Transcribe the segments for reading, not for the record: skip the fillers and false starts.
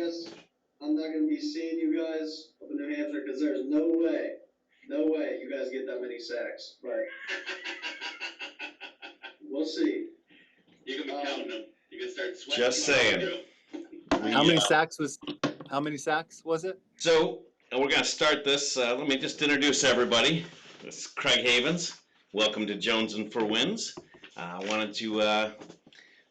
guess I'm not going to be seeing you guys up in New Hampshire because there's no way you guys get that many sacks. But we'll see. You can be counting them. You can start sweating. Just saying. How many sacks was it? So we're going to start this. Let me just introduce everybody. This is Craig Havens. Welcome to Jonesin for Wins. I wanted to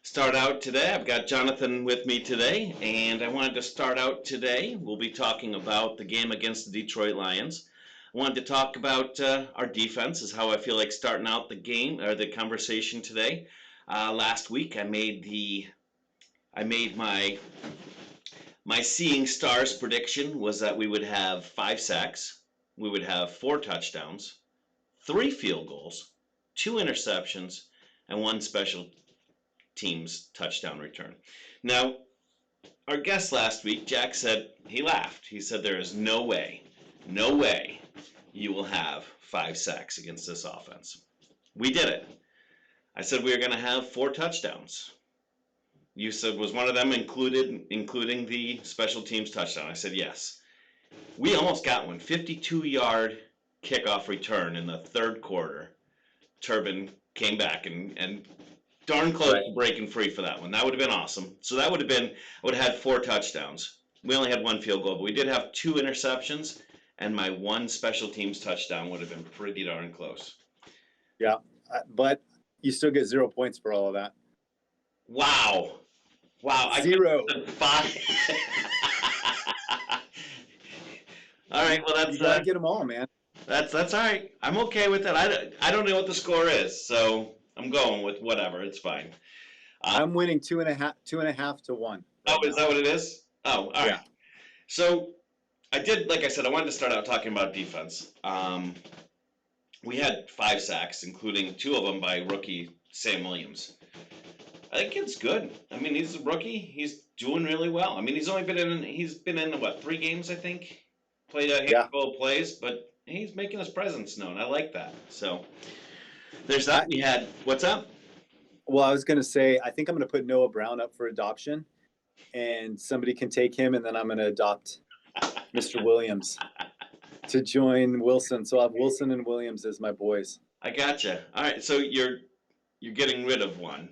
start out today. I've got Jonathan with me today, and I wanted to start out today. We'll be talking about the game against the Detroit Lions. I wanted to talk about our defense, is how I feel like starting out the game or the conversation today. Last week, I made my Seeing Stars prediction was that we would have 5 sacks, we would have 4 touchdowns, 3 field goals, 2 interceptions, and 1 special teams touchdown return. Now, our guest last week, Jack, said, he laughed. He said, there is no way you will have 5 sacks against this offense. We did it. I said we were going to have 4 touchdowns. You said, was one of them including the special teams touchdown? I said, yes. We almost got one. 52-yard kickoff return in the third quarter. Turbin came back and darn close to breaking free for that one. That would have been awesome. So that would have had 4 touchdowns. We only had 1 field goal, but we did have 2 interceptions, and my 1 special teams touchdown would have been pretty darn close. Yeah, but you still get 0 points for all of that. Wow. 0. I 5. All right, well, that's you gotta get them all, man. That's all right. I'm okay with that. I don't know what the score is, so I'm going with whatever. It's fine. I'm winning 2.5 to 1. Right is that what it is? Oh, all right. Yeah. So I did, like I said, I wanted to start out talking about defense. We had 5 sacks, including 2 of them by rookie Sam Williams. I think it's good. I mean, he's a rookie. He's doing really well. I mean, he's been in what, 3 games, I think? Played a handful of plays, but he's making his presence known. I like that. So there's that. We had, what's up? Well, I was going to say, I think I'm going to put Noah Brown up for adoption, and somebody can take him, and then I'm going to adopt Mr. Williams to join Wilson. So I'll have Wilson and Williams as my boys. I gotcha. All right, so you're getting rid of one.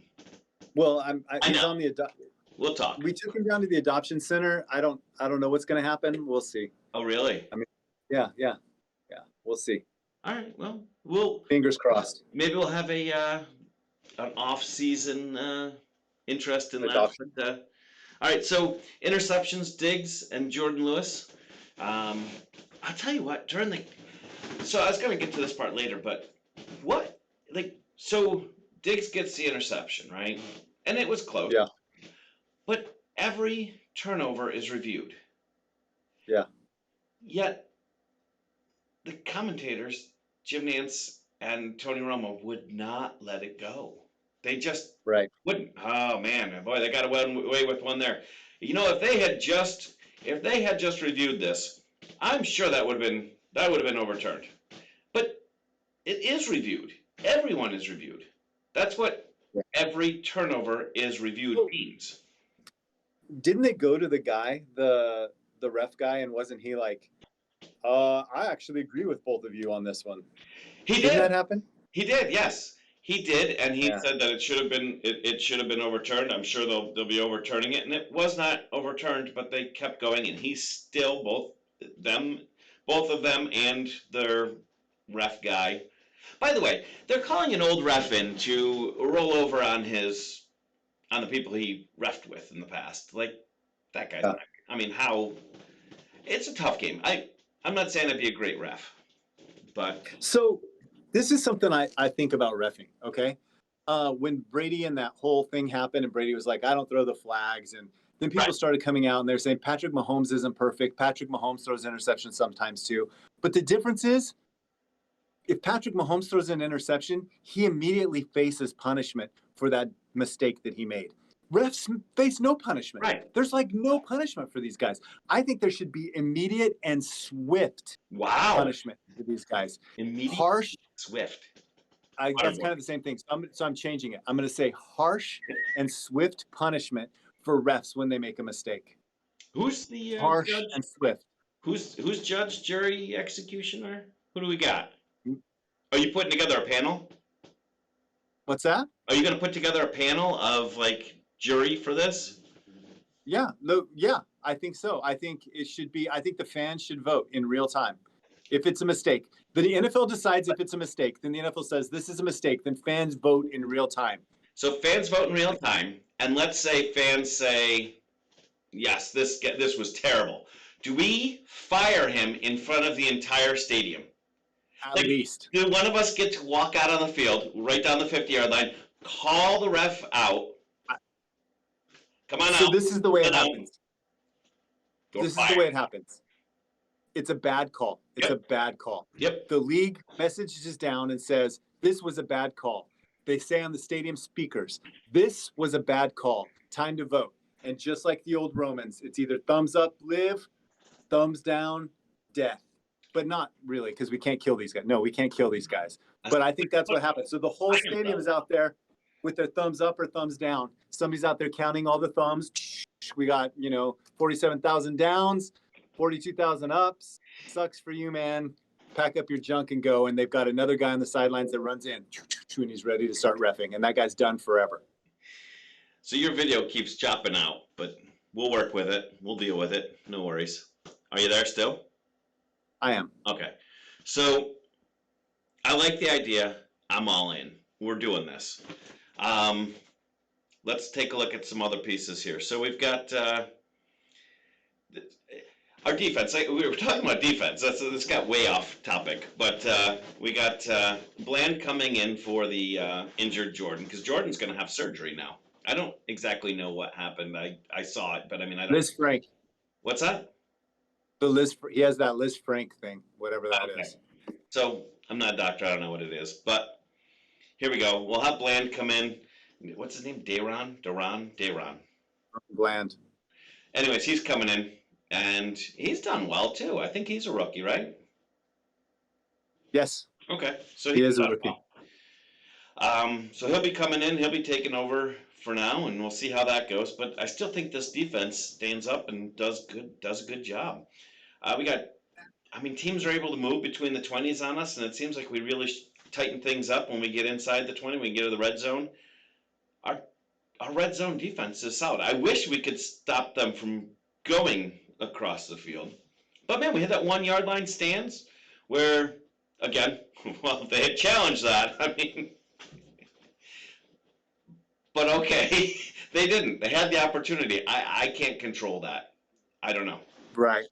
Well, he's on the We'll talk. We took him down to the adoption center. I don't know what's going to happen. We'll see. Oh, really? I mean, yeah. We'll see. All right. Well, fingers crossed. Maybe we'll have an off-season interest in adoption. That. All right. So interceptions, Diggs and Jordan Lewis. I'll tell you what. So I was going to get to this part later, but so Diggs gets the interception, right? And it was close. Yeah. But every turnover is reviewed. Yeah. Yet the commentators, Jim Nantz and Tony Romo, would not let it go. They just wouldn't. Oh man, boy, they got away with one there. You know, if they had just reviewed this, I'm sure that would have been overturned. But it is reviewed. Everyone is reviewed. That's what every turnover is reviewed means. Didn't they go to the guy, the ref guy, and wasn't he like, I actually agree with both of you on this one? Didn't that happen? He did, yes. He did, and he said that it should have been overturned. I'm sure they'll be overturning it, and it was not overturned, but they kept going, and he's still both of them and their ref guy. By the way, they're calling an old ref in to roll over on the people he refed with in the past. Like, that guy's not, I mean, it's a tough game. I'm not saying I'd be a great ref, but. So this is something I think about reffing, okay? When Brady and that whole thing happened and Brady was like, I don't throw the flags, and then people started coming out and they're saying Patrick Mahomes isn't perfect. Patrick Mahomes throws interceptions sometimes too. But the difference is, if Patrick Mahomes throws an interception, he immediately faces punishment for that mistake that he made. Refs face no punishment. Right. There's like no punishment for these guys. I think there should be immediate and swift punishment for these guys. Immediate, harsh, swift. That's kind of the same thing. So I'm changing it. I'm going to say harsh and swift punishment for refs when they make a mistake. Who's the Harsh judge? and swift. Who's judge, jury, executioner? Who do we got? Are you putting together a panel? What's that? Are you going to put together a panel of like jury for this? Yeah, no, yeah, I think so. I think it should be. I think the fans should vote in real time if it's a mistake. The NFL decides if it's a mistake. Then the NFL says this is a mistake. Then fans vote in real time. So fans vote in real time, and let's say fans say, "Yes, this was terrible." Do we fire him in front of the entire stadium? At Like, least. do one of us get to walk out on the field, right down the 50-yard line, call the ref out? Come on So out. this is the way it Come on. happens. Or This is fire. the way it happens. It's a bad call. It's Yep. a bad call. Yep. The league messages down and says, this was a bad call. They say on the stadium speakers, this was a bad call. Time to vote. And just like the old Romans, it's either thumbs up, live, thumbs down, death. But not really, because we can't kill these guys. No, we can't kill these guys. But I think that's what happens. So the whole stadium is out there with their thumbs up or thumbs down. Somebody's out there counting all the thumbs. We got, 47,000 downs, 42,000 ups. Sucks for you, man. Pack up your junk and go. And they've got another guy on the sidelines that runs in and he's ready to start reffing. And that guy's done forever. So your video keeps chopping out, but we'll work with it. We'll deal with it. No worries. Are you there still? I am. Okay. So I like the idea. I'm all in. We're doing this. Let's take a look at some other pieces here. So we've got our defense. We were talking about defense. This got way off topic, but we got Bland coming in for the injured Jordan, because Jordan's going to have surgery now. I don't exactly know what happened. I saw it, but I mean, I don't. Liz Frank. What's that? He has that Liz Frank thing, whatever that is. So I'm not a doctor. I don't know what it is, but here we go. We'll have Bland come in. What's his name? Daron. Bland. Anyways, he's coming in, and he's done well too. I think he's a rookie, right? Yes. Okay, so he is a rookie. Well. So he'll be coming in. He'll be taking over for now, and we'll see how that goes. But I still think this defense stands up and does a good job. Teams are able to move between the 20s on us, and it seems like we really tighten things up when we get inside the 20. We can get to the red zone. Our red zone defense is solid. I wish we could stop them from going across the field. But man, we had that 1 yard line stands where, again, well, they had challenged that. But okay, they didn't. They had the opportunity. I can't control that. I don't know. Right.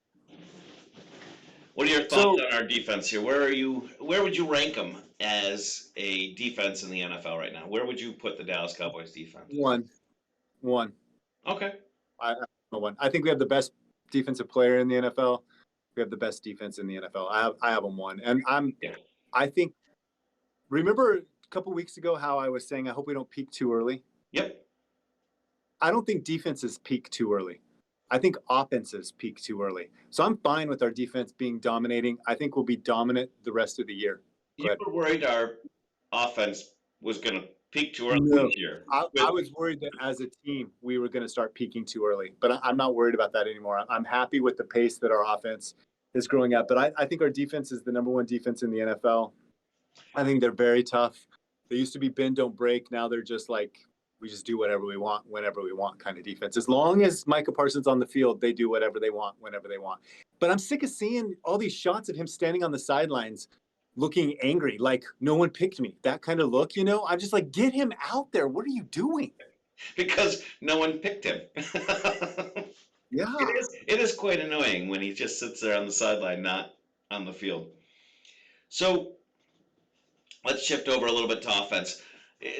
What are your thoughts on our defense here? Where would you rank them as a defense in the NFL right now? Where would you put the Dallas Cowboys defense? One. Okay. One. I think we have the best defensive player in the NFL. We have the best defense in the NFL. I have them one. And I think, remember a couple weeks ago how I was saying I hope we don't peak too early? Yep. I don't think defenses peak too early. I think offenses peak too early. So I'm fine with our defense being dominating. I think we'll be dominant the rest of the year. You were worried our offense was going to peak too early this year. I was worried that as a team, we were going to start peaking too early. But I'm not worried about that anymore. I'm happy with the pace that our offense is growing at. But I think our defense is the number one defense in the NFL. I think they're very tough. They used to be bend, don't break. Now they're just like, we just do whatever we want, whenever we want kind of defense. As long as Micah Parsons on the field, they do whatever they want, whenever they want. But I'm sick of seeing all these shots of him standing on the sidelines looking angry, like no one picked me. That kind of look, I'm just like, get him out there. What are you doing? Because no one picked him. Yeah. It is quite annoying when he just sits there on the sideline, not on the field. So let's shift over a little bit to offense.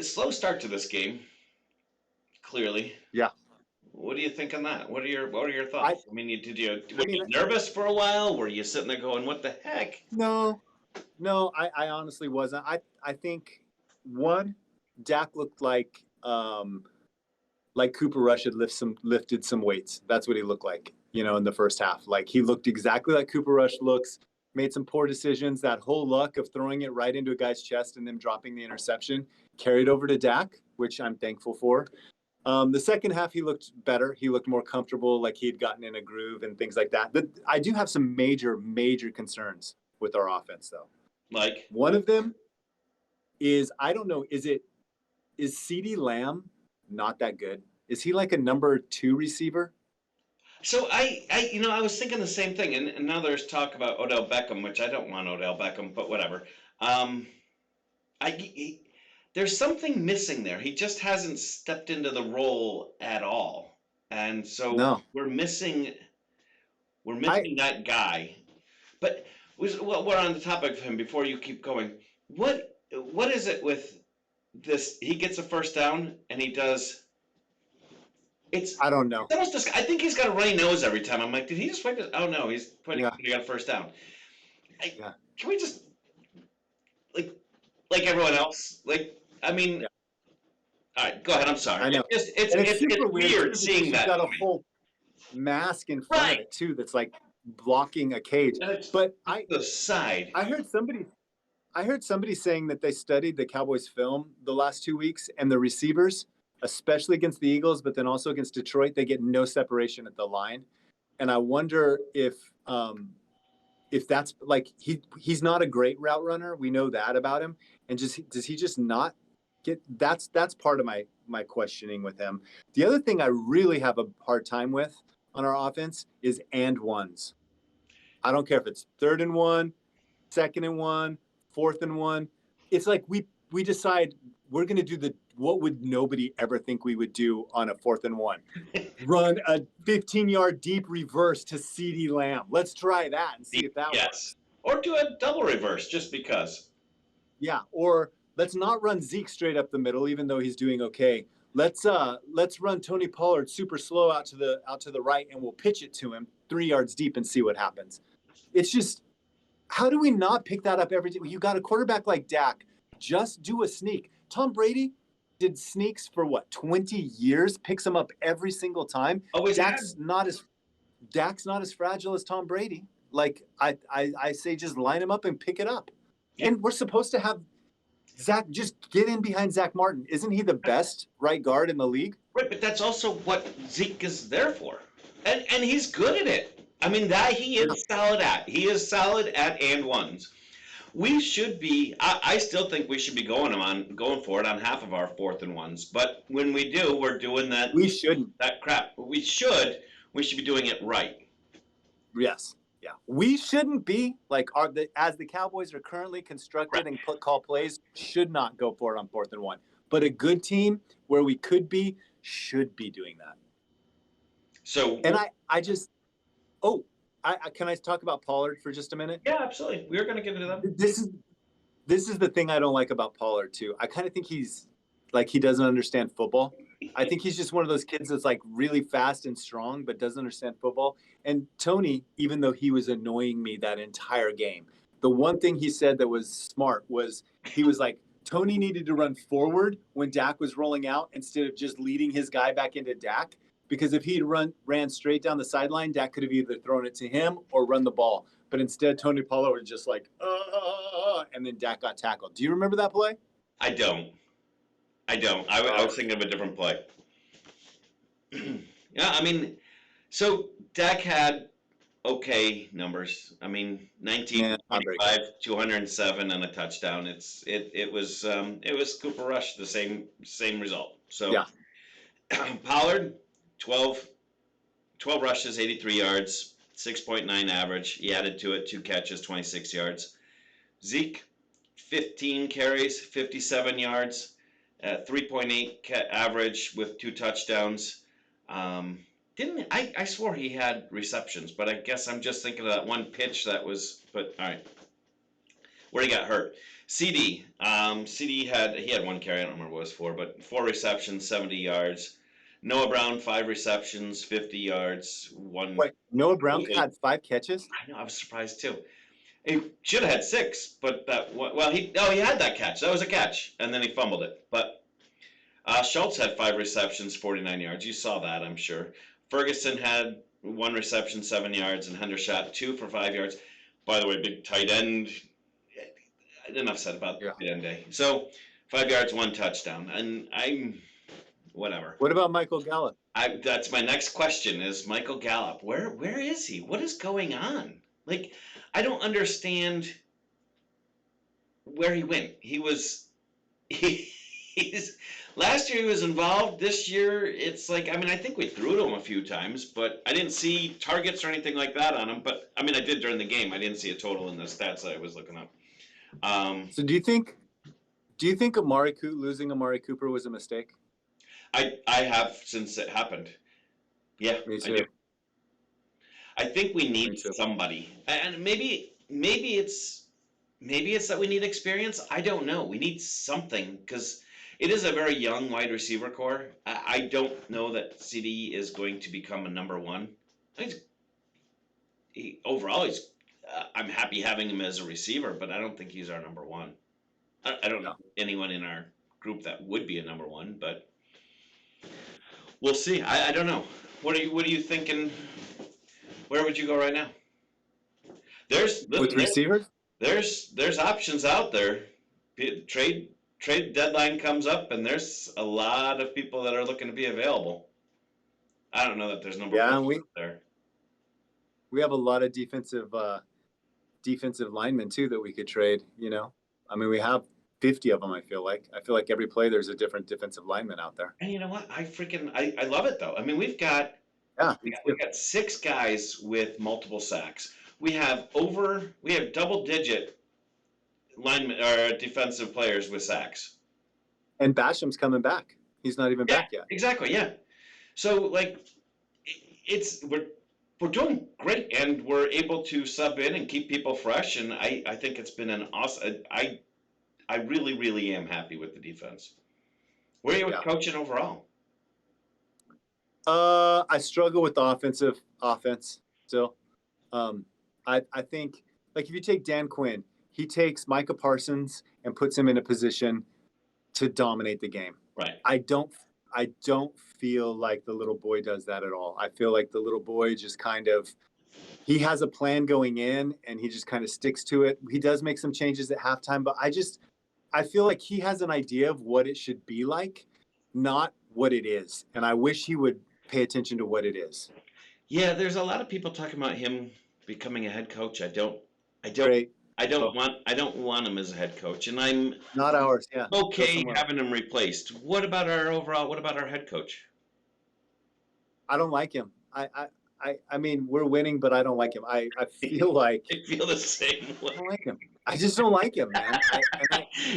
Slow start to this game. Clearly. Yeah. What do you think on that? What are your thoughts? Were you nervous for a while? Were you sitting there going, what the heck? No, I honestly wasn't. I think Dak looked like Cooper Rush had lifted some weights. That's what he looked like, in the first half. Like he looked exactly like Cooper Rush looks, made some poor decisions. That whole luck of throwing it right into a guy's chest and then dropping the interception carried over to Dak, which I'm thankful for. The second half, he looked better. He looked more comfortable, like he'd gotten in a groove and things like that. But I do have some major concerns with our offense, though. Like, one of them is, I don't know, is CeeDee Lamb not that good? Is he like a number 2 receiver? so I was thinking the same thing, and now there's talk about Odell Beckham, which I don't want Odell Beckham, but whatever. Um, there's something missing there. He just hasn't stepped into the role at all, and so No. we're missing that guy. But we're on the topic of him before you keep going. What is it with this? He gets a first down and he does. I don't know. I think he's got a runny nose every time. I'm like, did he just find it? Oh no, he got a first down. Can we just like everyone else? I mean, all right, go ahead. I'm sorry. I know. It's super weird seeing that. He's got a whole mask in front of it too that's like blocking a cage. But the side. I heard somebody saying that they studied the Cowboys film the last 2 weeks, and the receivers, especially against the Eagles, but then also against Detroit, they get no separation at the line. And I wonder if that's like he's not a great route runner. We know that about him. And does he just not get that's part of my questioning with him. The other thing I really have a hard time with on our offense is and ones. I don't care if it's 3rd and 1, 2nd and 1, 4th and 1. It's like we decide we're going to do what would nobody ever think we would do on a 4th and 1. Run a 15-yard deep reverse to CeeDee Lamb. Let's try that and see if that works. Or do a double reverse just because. Yeah, or let's not run Zeke straight up the middle, even though he's doing okay. Let's run Tony Pollard super slow out to the right, and we'll pitch it to him 3 yards deep and see what happens. It's just, how do we not pick that up every day? You got a quarterback like Dak, just do a sneak. Tom Brady did sneaks for 20 years, picks them up every single time. Dak's not as fragile as Tom Brady. Like I say, just line him up and pick it up. Yeah. And we're supposed to have Zach, just get in behind Zach Martin. Isn't he the best right guard in the league? Right, but that's also what Zeke is there for. And he's good at it. I mean, that he is solid at. He is solid at and ones. We should be, I still think we should be going for it on half of our 4th and 1s. But when we do, we're doing that. We shouldn't. That crap. We should be doing it right. Yes. Yeah. We shouldn't be as the Cowboys are currently constructed and call plays, should not go for it on 4th and 1. But a good team where we could be should be doing that. So, and can I talk about Pollard for just a minute? Yeah, absolutely. We are going to get into that. This is the thing I don't like about Pollard too. I kind of think he's like, he doesn't understand football. I think he's just one of those kids that's like really fast and strong, but doesn't understand football. And Tony, even though he was annoying me that entire game, the one thing he said that was smart was he was like, Tony needed to run forward when Dak was rolling out instead of just leading his guy back into Dak. Because if he ran straight down the sideline, Dak could have either thrown it to him or run the ball. But instead, Tony Pollard was just like, and then Dak got tackled. Do you remember that play? I don't. I was thinking of a different play. Yeah, I mean, so Dak had okay numbers. I mean, 1925, 207, and a touchdown. It was Cooper Rush, the same result. So yeah. Pollard, 12 rushes, 83 yards, 6.9 average. He added to it 2 catches, 26 yards. Zeke, 15 carries, 57 yards, 3.8 average with 2 touchdowns. I swore he had receptions, but I guess I'm just thinking of that one pitch that was. But all right, where he got hurt. CD had 1 carry. I don't remember what it was for, but 4 receptions, 70 yards. Noah Brown, 5 receptions, 50 yards, 1. Wait, Noah Brown had 5 catches? I know, I was surprised too. He should have had 6, but he had that catch. That was a catch, and then he fumbled it. But Schultz had 5 receptions, 49 yards. You saw that, I'm sure. Ferguson had 1 reception, 7 yards, and Hendershot 2 for 5 yards. By the way, big tight end. Enough said about tight end day. So 5 yards, 1 touchdown, and whatever. What about Michael Gallup? That's my next question is Michael Gallup. Where is he? What is going on? Like, I don't understand where he went. He's last year he was involved. This year it's like, I mean, I think we threw to him a few times, but I didn't see targets or anything like that on him. But I mean, I did during the game. I didn't see a total in the stats that I was looking up. So do you think losing Amari Cooper was a mistake? I have since it happened. Yeah, Me I too. do. I think we need Me too. somebody, and maybe it's that we need experience. I don't know. We need something because it is a very young wide receiver core. I don't know that CD is going to become a number one. Overall, he's. I'm happy having him as a receiver, but I don't think he's our number one. I don't know anyone in our group that would be a number one, but we'll see. I don't know. What are you thinking? Where would you go right now? With receivers? There's options out there. Trade deadline comes up, and there's a lot of people that are looking to be available. I don't know that there's number Yeah, one there. We have a lot of defensive linemen too that we could trade. You know, I mean, we have 50 of them. I feel like every play there's a different defensive lineman out there. And you know what? I love it though. I mean, we've got 6 guys with multiple sacks. We have double-digit linemen or defensive players with sacks. And Basham's coming back. He's not even back yet. Exactly. Yeah. So like, we're doing great, and we're able to sub in and keep people fresh. And I think it's been an awesome. I really, really am happy with the defense. Where are you with coaching overall? I struggle with the offense still. I think, like, if you take Dan Quinn, he takes Micah Parsons and puts him in a position to dominate the game. Right. I don't feel like the little boy does that at all. I feel like the little boy just he has a plan going in and he just kind of sticks to it. He does make some changes at halftime, but I feel like he has an idea of what it should be like, not what it is. And I wish he would pay attention to what it is. Yeah, there's a lot of people talking about him becoming a head coach. I don't want him as a head coach, and I'm not ours. Yeah. Okay, having him replaced. What about our head coach? I don't like him. I mean, we're winning, but I don't like him. I feel like I feel the same way. I don't like him. I just don't like him, man.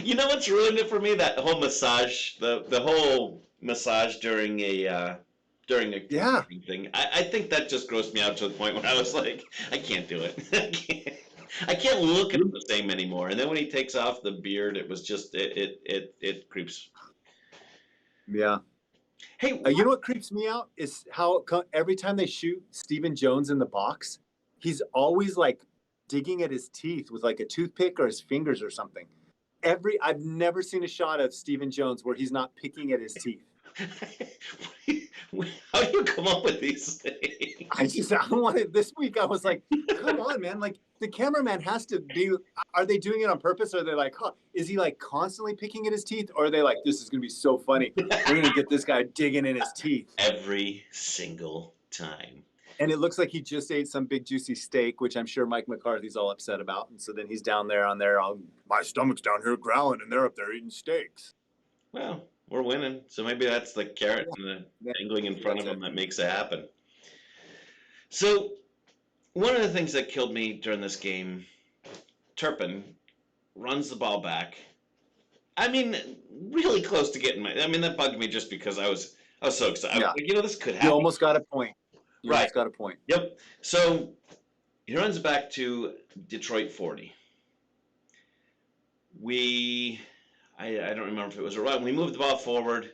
You know what's ruined it for me? That whole massage, the whole massage during a thing. I think that just grossed me out to the point where I was like, I can't do it. I can't look at him the same anymore. And then when he takes off the beard, it was just it creeps. Yeah. Hey, you know what creeps me out is how every time they shoot Stephen Jones in the box, he's always like digging at his teeth with like a toothpick or his fingers or something. I've never seen a shot of Stephen Jones where he's not picking at his teeth. How do you come up with these things? I don't want it. This week I was like, come on, man. Like, the cameraman has to be, are they doing it on purpose? Or are they like, is he like constantly picking at his teeth? Or are they like, this is going to be so funny. We're going to get this guy digging in his teeth. Every single time. And it looks like he just ate some big juicy steak, which I'm sure Mike McCarthy's all upset about. And so then he's down there my stomach's down here growling and they're up there eating steaks. Well, we're winning. So maybe that's the carrot and the dangling in front of him that makes it happen. So one of the things that killed me during this game, Turpin runs the ball back. I mean, really close to getting that bugged me just because I was so excited. Yeah. I was like, this could happen. You almost got a point. Right. Got a point. Yep. So he runs back to Detroit 40. I don't remember if it was a run. We moved the ball forward.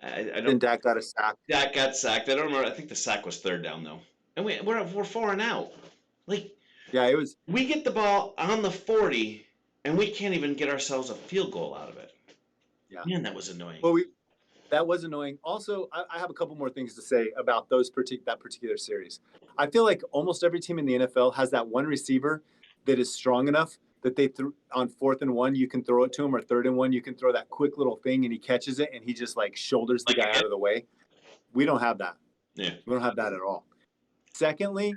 And Dak got a sack. Dak got sacked. I don't remember. I think the sack was third down though. And we're 4 and out. Like, yeah, it was. We get the ball on the 40, and we can't even get ourselves a field goal out of it. Yeah. Man, that was annoying. Well, that was annoying. Also, I have a couple more things to say about that particular series. I feel like almost every team in the NFL has that one receiver that is strong enough that they threw on 4th and 1, you can throw it to him, or 3rd and 1, you can throw that quick little thing and he catches it and he just like shoulders the guy out of the way. We don't have that. Yeah. We don't have that at all. Secondly,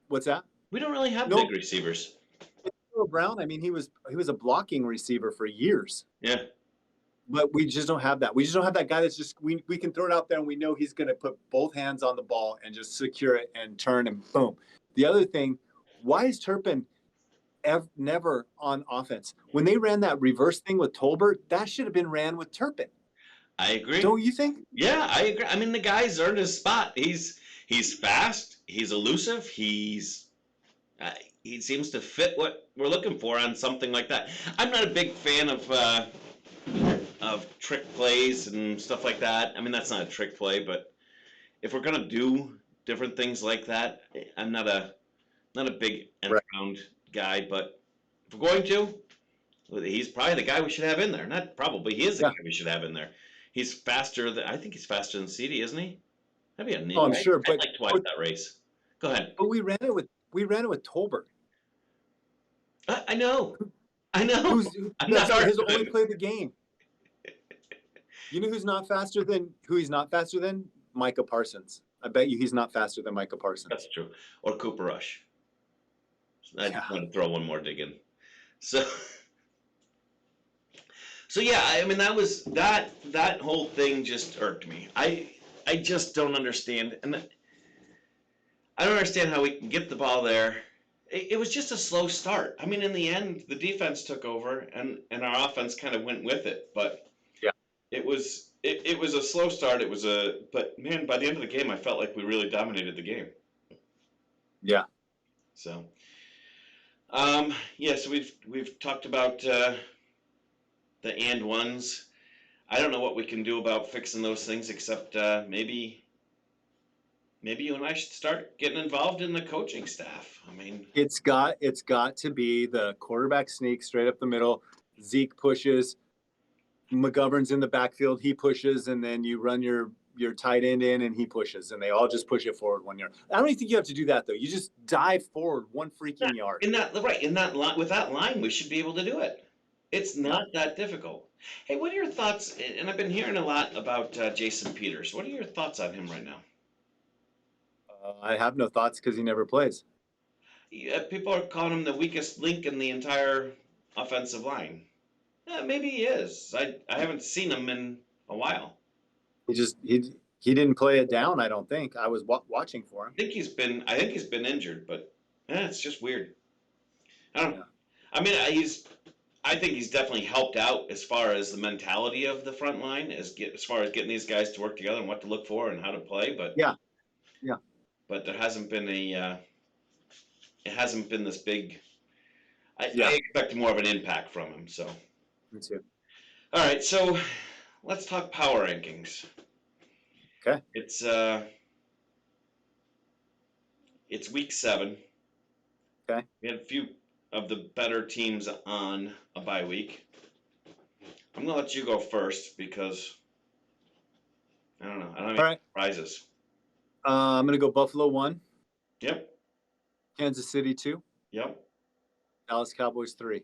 what's that? We don't really have big receivers. Brown, I mean, he was a blocking receiver for years. Yeah. But we just don't have that. We just don't have that guy that's just we can throw it out there and we know he's going to put both hands on the ball and just secure it and turn and boom. The other thing, why is Turpin never on offense? When they ran that reverse thing with Tolbert, that should have been ran with Turpin. I agree. Don't you think? Yeah, I agree. I mean, the guy's earned his spot. He's fast. He's elusive. He seems to fit what we're looking for on something like that. I'm not a big fan of trick plays and stuff like that. I mean, that's not a trick play, but if we're gonna do different things like that, I'm not a big end round guy. But if we're going to, he's probably the guy we should have in there. Not probably, he is the guy we should have in there. He's faster than I think he's faster than CD, isn't he? That'd be a neat. Oh, I'm sure. I'd like to watch that race. Go ahead. But we ran it with Tolbert. I know. I'm not He's only played the game. You know who he's not faster than? Micah Parsons. I bet you he's not faster than Micah Parsons. That's true. Or Cooper Rush. I just want to throw one more dig in. So yeah, I mean that whole thing just irked me. I just don't understand, and I don't understand how we can get the ball there. It was just a slow start. I mean, in the end, the defense took over, and our offense kind of went with it. But yeah, it was a slow start. But man, by the end of the game, I felt like we really dominated the game. Yeah. So, yeah. So we've talked about the and ones. I don't know what we can do about fixing those things, except maybe you and I should start getting involved in the coaching staff. I mean, it's got to be the quarterback sneak straight up the middle. Zeke pushes, McGovern's in the backfield, he pushes, and then you run your tight end in and he pushes, and they all just push it forward 1 yard. I don't even think you have to do that though. You just dive forward 1 freaking yard. In that line, with that line, we should be able to do it. It's not that difficult. Hey, what are your thoughts? And I've been hearing a lot about Jason Peters. What are your thoughts on him right now? I have no thoughts because he never plays. People are calling him the weakest link in the entire offensive line. Maybe he is. I haven't seen him in a while. He didn't play it down. I don't think. I was watching for him. I think he's been injured, but it's just weird. I don't know. I mean, I think he's definitely helped out as far as the mentality of the front line, as far as getting these guys to work together and what to look for and how to play. But yeah. But there hasn't been it hasn't been this big. I expect more of an impact from him. So. Me too. All right, so let's talk power rankings. Okay. It's week 7. Okay. We had a few of the better teams on a bye week. I'm gonna let you go first because I don't know. I don't have any surprises. I'm gonna go Buffalo 1. Yep. Kansas City 2. Yep. Dallas Cowboys 3.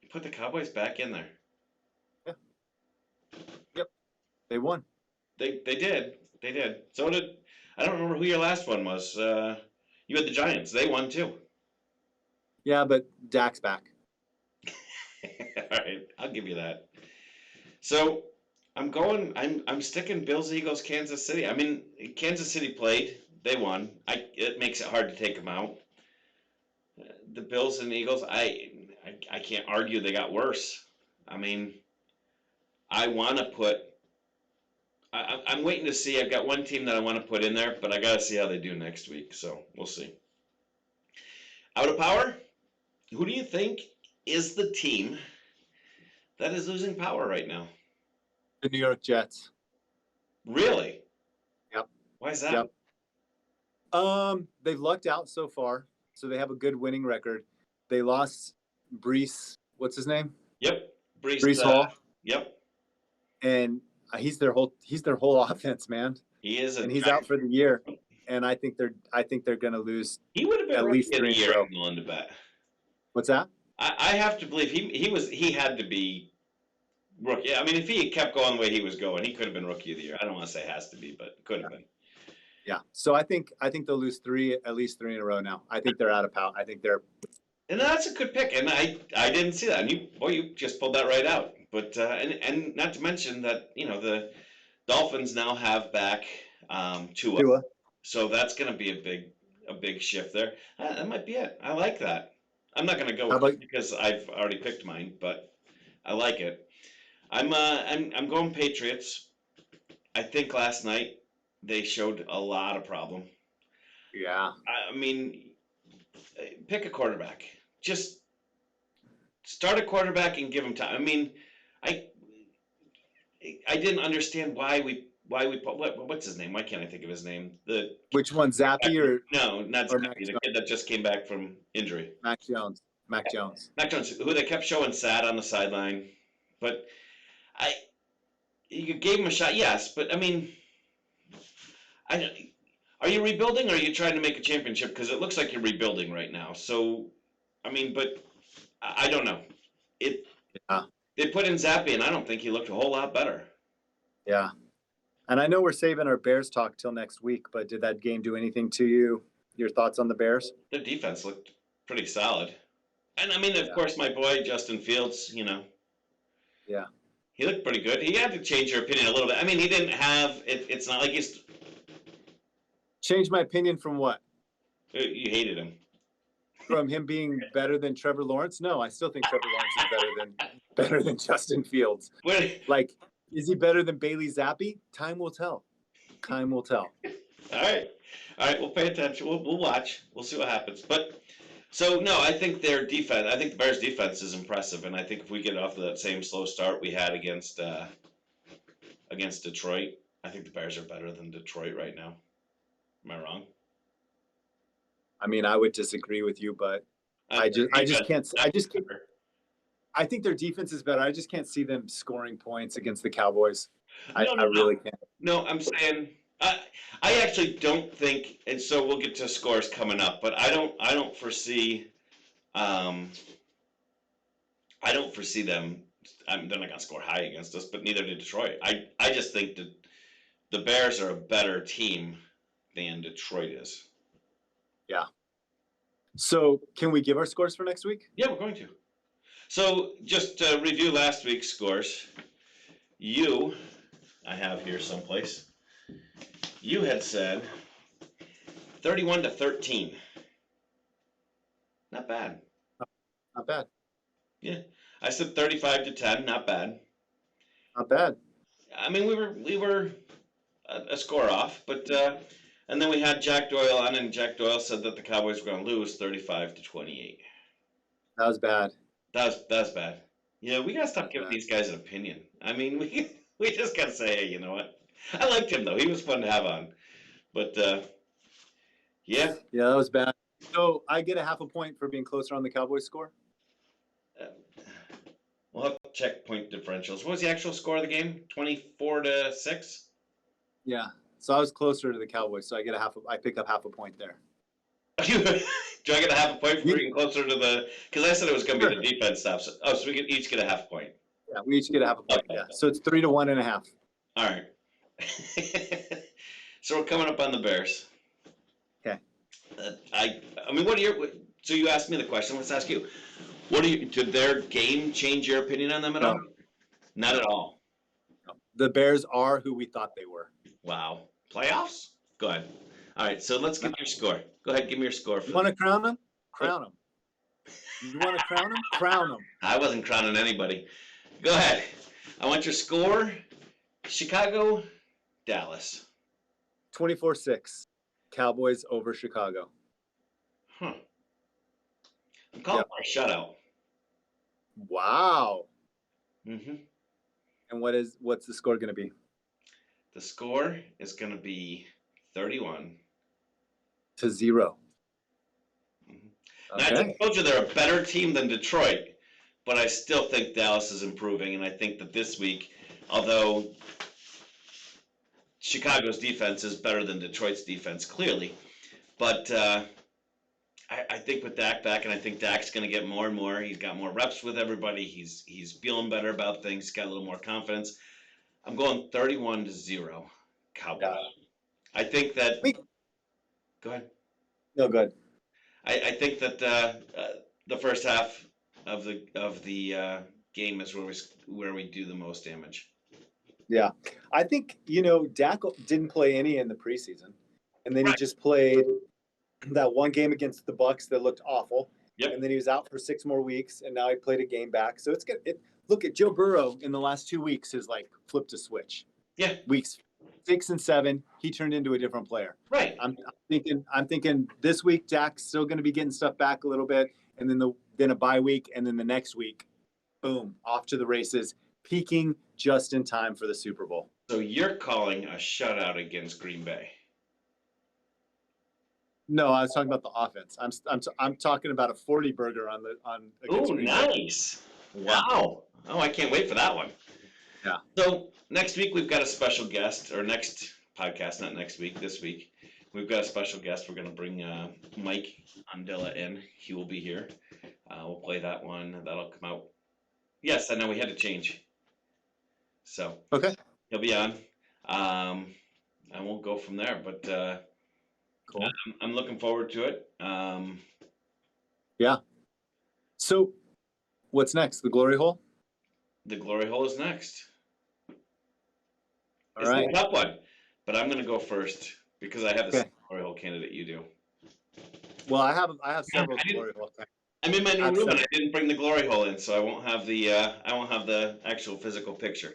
You put the Cowboys back in there. Yeah. Yep. They won. They did. They did. So did I don't remember who your last one was. You had the Giants. They won too. Yeah, but Dak's back. All right, I'll give you that. So I'm sticking Bills, Eagles, Kansas City. I mean, Kansas City played. They won. It makes it hard to take them out. The Bills and Eagles, I can't argue they got worse. I mean, I want to put. I'm waiting to see. I've got one team that I want to put in there, but I got to see how they do next week. So we'll see. Out of power, who do you think is the team that is losing power right now? The New York Jets. Really? Yep. Why is that? Yep. They've lucked out so far, so they have a good winning record. They lost Brees. What's his name? Yep. Brees Hall. Yep. And he's their whole offense, man. He is, and he's out for the year. and I think they're going to lose He would have been at rookie least of the 3 in a year. row. I'm willing to bet. What's that? I have to believe he had to be rookie. I mean, if he had kept going the way he was going, he could have been rookie of the year. I don't want to say has to be, but could have been. Yeah. So I think they'll lose at least 3 in a row now. I think they're out of power. I think they're. And that's a good pick, and I didn't see that. And you just pulled that right out. But and not to mention that the Dolphins now have back Tua, Tua. so that's going to be a big shift there. That might be it. I like that. I'm not going to go How with about- it because I've already picked mine, but I like it. I'm going Patriots. I think last night they showed a lot of problem. Yeah. I mean, pick a quarterback. Just start a quarterback and give him time. I mean, I didn't understand why we put what's his name? Why can't I think of his name? Which one, Zappy or No, not or Mac Zappy, the Jones? kid that just came back from injury. Mac Jones? Mac Jones. Mac Jones, who they kept showing sad on the sideline, but you gave him a shot, yes, but I mean, are you rebuilding or are you trying to make a championship? Because it looks like you're rebuilding right now. So, I mean, but I don't know. Yeah. They put in Zappy, and I don't think he looked a whole lot better. Yeah. And I know we're saving our Bears talk till next week, but did that game do anything to you? Your thoughts on the Bears? Their defense looked pretty solid. And I mean, of course, my boy, Justin Fields, Yeah. he looked pretty good. He had to change your opinion a little bit. I mean, he didn't have it. It's not like Change my opinion from what? You hated him. From him being better than Trevor Lawrence? No, I still think Trevor Lawrence is better than Justin Fields. Like, is he better than Bailey Zappi? Time will tell. Time will tell. All right. We'll pay attention. We'll watch. We'll see what happens. But so no, I think their defense. I think the Bears' defense is impressive, and I think if we get off of that same slow start we had against Detroit, I think the Bears are better than Detroit right now. Am I wrong? I mean, I would disagree with you, but I just can't. I think their defense is better. I just can't see them scoring points against the Cowboys. I really can't. No, I'm saying I actually don't think, and so we'll get to scores coming up. But I don't foresee them. They're not going to score high against us, but neither did Detroit. I just think that the Bears are a better team than Detroit is. Yeah. So can we give our scores for next week? Yeah, we're going to. So just to review last week's scores, I have here someplace, you had said 31-13. Not bad. Not bad. Yeah. I said 35-10, not bad. Not bad. I mean, we were a score off, but and then we had Jack Doyle on, and Jack Doyle said that the Cowboys were going to lose 35-28. That was bad. That was bad. Yeah, we gotta stop giving these guys an opinion. I mean, we just gotta say, hey, you know what? I liked him though. He was fun to have on. But yeah. Yeah, that was bad. So I get a half a point for being closer on the Cowboys score? We'll have to check point differentials. What was the actual score of the game? 24-6? Yeah. So I was closer to the Cowboys, so I pick up half a point there. Do I get a half a point for being closer to the? Because I said it was going to be the defense stops. Oh, so we can each get a half point. Yeah, we each get a half a point. Okay. Yeah. So it's 3-1.5. All right. So we're coming up on the Bears. Okay. I mean, so you asked me the question. Let's ask you. Did their game change your opinion on them at all? Not at all. No. The Bears are who we thought they were. Wow. Playoffs? Go ahead. All right, so let's get your score. Go ahead, give me your score. You want to crown them? Crown them. You want to crown them? Crown them. I wasn't crowning anybody. Go ahead. I want your score. Chicago, Dallas. 24-6. Cowboys over Chicago. Huh. I'm calling for a shutout. Wow. Mm-hmm. And what's the score going to be? The score is going to be 31-0. Okay. Now, I told you they're a better team than Detroit, but I still think Dallas is improving, and I think that this week, although Chicago's defense is better than Detroit's defense, clearly. But I think with Dak back, and I think Dak's going to get more and more. He's got more reps with everybody. He's feeling better about things. He's got a little more confidence. I'm going 31-0 Cowboys. Yeah. I think that. Wait. Go ahead. No, good. I think that the first half of the game is where we do the most damage. Yeah, I think Dak didn't play any in the preseason, and then he Right. just played that one game against the Bucks that looked awful. Yep. And then he was out for 6 more weeks, and now he played a game back. So it's good. Look at Joe Burrow in the last 2 weeks has like flipped a switch. Yeah. Weeks 6 and 7, he turned into a different player. Right. I'm thinking this week Dak's still going to be getting stuff back a little bit, and then a bye week, and then the next week, boom, off to the races, peaking just in time for the Super Bowl. So you're calling a shutout against Green Bay? No, I was talking about the offense. I'm talking about a 40 burger on against Oh, Green Bay. nice! Wow. Oh, I can't wait for that one. Yeah. So next week we've got a special guest, or next podcast, not next week, this week. We've got a special guest. We're going to bring Mike Andela in. He will be here. We'll play that one. That'll come out. Yes, I know we had to change. So Okay. he'll be on. And we'll go from there. But Cool. I'm looking forward to it. Yeah. So what's next? The glory hole? The glory hole is next. All It's right. a tough one, but I'm going to go first because I have the Okay. same glory hole candidate you do. Well, I have several I didn't- glory holes. I'm in my new room and I Absolutely. didn't bring the glory hole in, so I won't have the actual physical picture.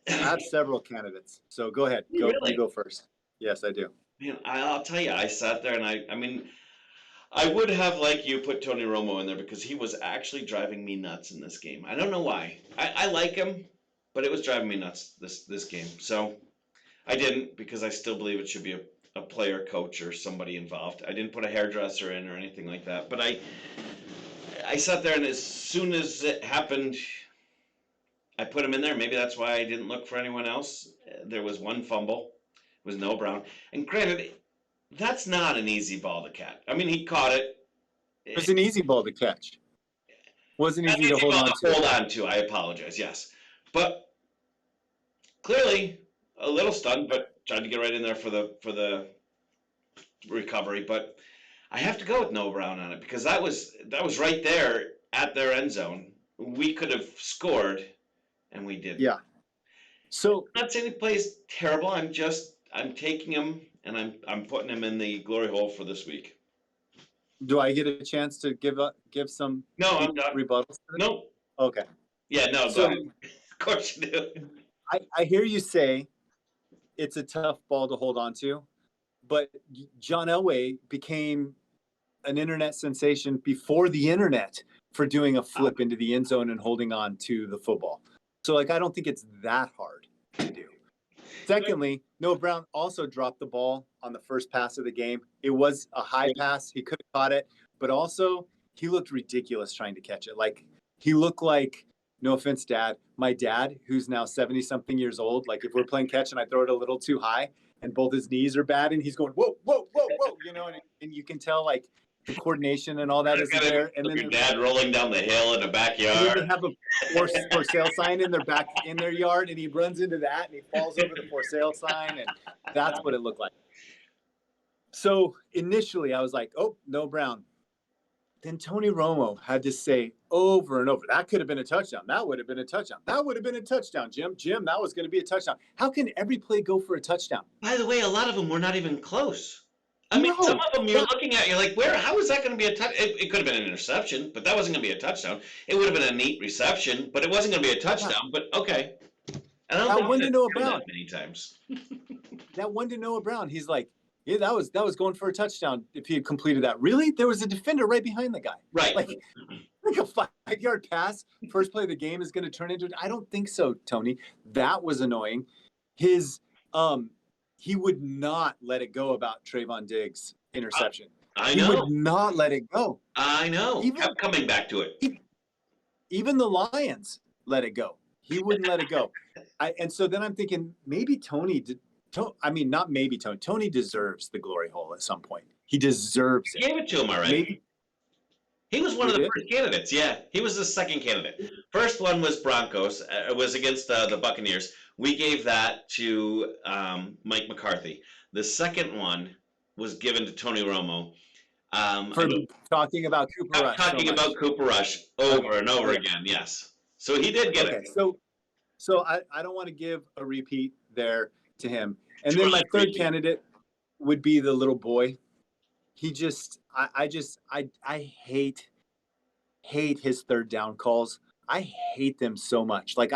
I have several candidates. So go ahead. You really? You go first. Yes, I do. Man, I'll tell you, I sat there and I mean, I would have, like you, put Tony Romo in there because he was actually driving me nuts in this game. I don't know why. I like him, but it was driving me nuts this game. So I didn't, because I still believe it should be a player coach or somebody involved. I didn't put a hairdresser in or anything like that. But I sat there, and as soon as it happened, I put him in there. Maybe that's why I didn't look for anyone else. There was one fumble. It was Noah Brown. And granted, that's not an easy ball to catch. I mean, he caught it. It was an easy ball to catch. Wasn't An easy to easy hold ball on to to. hold on to. I apologize. Yes, but clearly a little stunned, but tried to get right in there for the recovery. But I have to go with Noah Brown on it because that was right there at their end zone. We could have scored, and we didn't. Yeah. So I'm not saying he plays terrible. I'm taking him and I'm putting him in the glory hole for this week. do I get a chance to give some No, I'm done. rebuttals? Nope. Okay. Yeah, no, So- go ahead. Of course you do. I hear you say it's a tough ball to hold on to, but John Elway became an internet sensation before the internet for doing a flip into the end zone and holding on to the football. So, I don't think it's that hard to do. Secondly, Noah Brown also dropped the ball on the first pass of the game. It was a high pass. He could have caught it, but also he looked ridiculous trying to catch it. He looked like, no offense, Dad, my dad, who's now 70-something years old, if we're playing catch and I throw it a little too high and both his knees are bad and he's going, whoa, whoa, whoa, whoa, and you can tell, the coordination and all that is there. And then your dad rolling down the hill in the and then backyard. they have a for sale sign in their yard, and he runs into that and he falls over the for sale sign, and that's what it looked like. So initially I was like, oh, no Brown. Then Tony Romo had to say over and over, that could have been a touchdown. That would have been a touchdown. That would have been a touchdown, Jim. Jim, that was going to be a touchdown. How can every play go for a touchdown? By the way, a lot of them were not even close. I mean, No. some of them you're looking at, you're like, how is that going to be a touch? It could have been an interception, but that wasn't going to be a touchdown. It would have been a neat reception, but it wasn't going to be a touchdown. But okay. And I don't That think one to that's Noah done that Brown. many times. That one to Noah Brown, he's like, yeah, that was going for a touchdown if he had completed that. Really? There was a defender right behind the guy. Right. Like a 5-yard pass, first play of the game is going to turn into it. I don't think so, Tony. That was annoying. He would not let it go about Trayvon Diggs' interception. I He know. would not let it go. I know. Even- Kept coming back to it. Even the Lions let it go. He wouldn't let it go. And so then I'm thinking maybe Tony I mean, not maybe Tony. Tony deserves the glory hole at some point. He deserves He it. gave it to him already. Maybe He was one he of the did? first candidates. Yeah, he was the second candidate. First one was Broncos. It was against the Buccaneers. We gave that to Mike McCarthy. The second one was given to Tony Romo. For talking about Cooper Rush so talking much. about Cooper Rush over and over again. Yes. So he did get Okay, it. so I don't want to give a repeat there to him. And Too then early my to third repeat. candidate would be the little boy. He just I hate his third down calls. I hate them so much. Like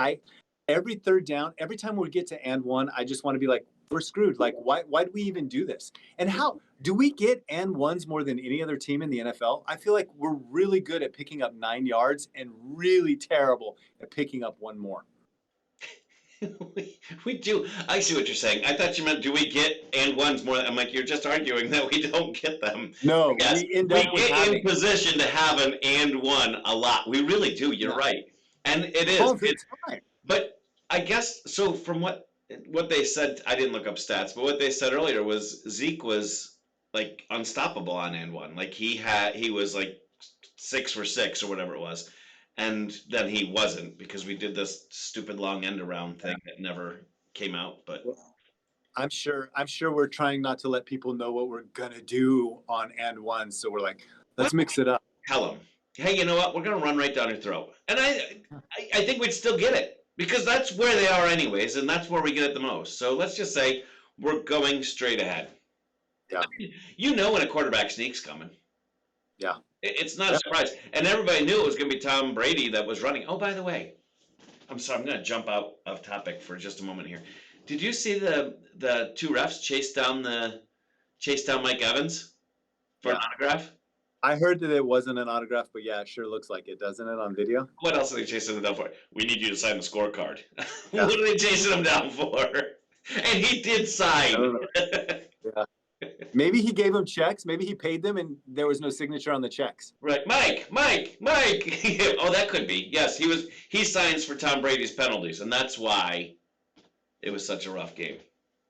every third down, every time we get to and one, I just want to be like, we're screwed. Like why do we even do this? And how do we get and ones more than any other team in the NFL? I feel like we're really good at picking up 9 yards and really terrible at picking up one more. we do. I see what you're saying. I thought you meant, do we get and ones more? I'm like, you're just arguing that we don't get them. No, Yes, we end up with get having in position to have an and one a lot. We really do. You're right, and it is. all the time. But I guess so. From what they said, I didn't look up stats, but what they said earlier was Zeke was like unstoppable on and one. Like he was like 6 for 6 or whatever it was. And then he wasn't because we did this stupid long end around thing that never came out. But I'm sure we're trying not to let people know what we're gonna do on and one. So we're like, let's mix it up. Tell them, hey, you know what? We're gonna run right down your throat. And I think we'd still get it because that's where they are anyways, and that's where we get it the most. So let's just say we're going straight ahead. Yeah. I mean, you know when a quarterback sneak's coming. Yeah. It's not a surprise. And everybody knew it was going to be Tom Brady that was running. Oh, by the way, I'm sorry, I'm going to jump out of topic for just a moment here. Did you see the two refs chase down Mike Evans for an autograph? I heard that it wasn't an autograph, but yeah, it sure looks like it, doesn't it, on video? What else are they chasing him down for? We need you to sign the scorecard. Yeah. What are they chasing him down for? And he did sign. I don't know. Yeah. Maybe he gave them checks. Maybe he paid them and there was no signature on the checks. Right, Mike. Oh, that could be. Yes, he signs for Tom Brady's penalties, and that's why it was such a rough game.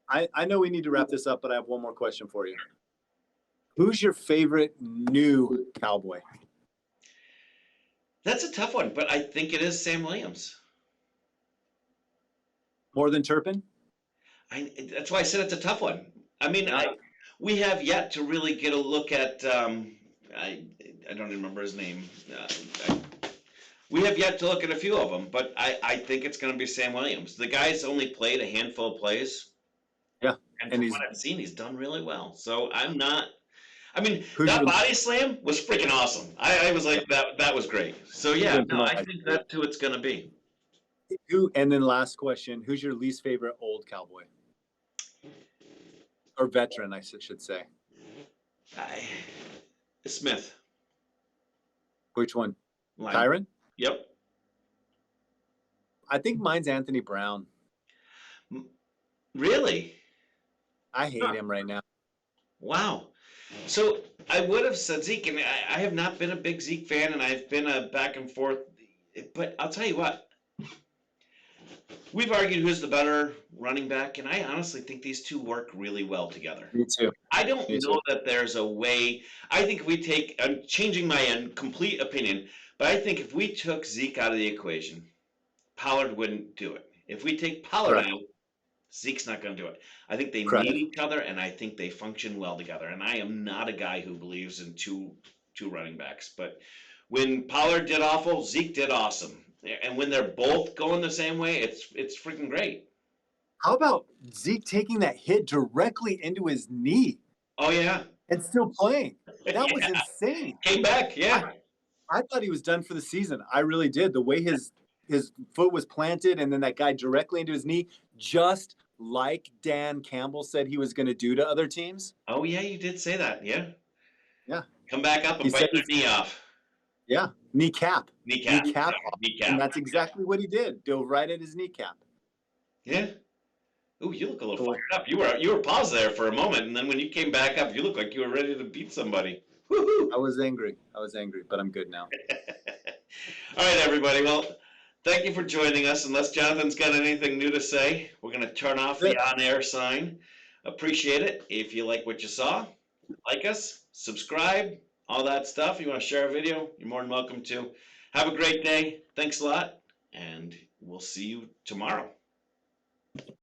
I know we need to wrap this up, but I have one more question for you. Who's your favorite new Cowboy? That's a tough one, but I think it is Sam Williams. More than Turpin? That's why I said it's a tough one. I mean, we have yet to really get a look at. I don't remember his name. We have yet to look at a few of them, but I think it's going to be Sam Williams. The guy's only played a handful of plays. Yeah, and from what I've seen, he's done really well. So I'm not. I mean, that body slam was freaking awesome. I was like, that was great. So yeah, no, I think that's who it's going to be. And then last question, who's your least favorite old Cowboy? Or veteran, I should say. Smith. Which one? Line. Tyron? Yep. I think mine's Anthony Brown. Really? I hate him right now. Wow. So I would have said Zeke, and I have not been a big Zeke fan, and I've been a back and forth. But I'll tell you what. We've argued who's the better running back, and I honestly think these two work really well together. Me too. I don't know that there's a way. I think if we take, I'm changing my complete opinion, but I think if we took Zeke out of the equation, Pollard wouldn't do it. If we take Pollard out, Zeke's not going to do it. I think they need each other, and I think they function well together. And I am not a guy who believes in two running backs. But when Pollard did awful, Zeke did awesome. And when they're both going the same way, it's freaking great. How about Zeke taking that hit directly into his knee? Oh, yeah. And still playing. That was insane. Came back, yeah. I thought he was done for the season. I really did. The way his foot was planted and then that guy directly into his knee, just like Dan Campbell said he was going to do to other teams. Oh, yeah, you did say that. Yeah. Yeah. Come back up and bite your knee off. Yeah. Kneecap. Kneecap. And that's exactly what he did. Dove right at his kneecap. Yeah. Ooh, you look a little fired up. You were paused there for a moment, and then when you came back up, you look like you were ready to beat somebody. Woo-hoo. I was angry, but I'm good now. All right, everybody. Well, Thank you for joining us. Unless Jonathan's got anything new to say, we're going to turn off the on-air sign. Appreciate it. If you like what you saw, like us, subscribe, all that stuff. You want to share a video, you're more than welcome to. Have a great day. Thanks a lot, and we'll see you tomorrow.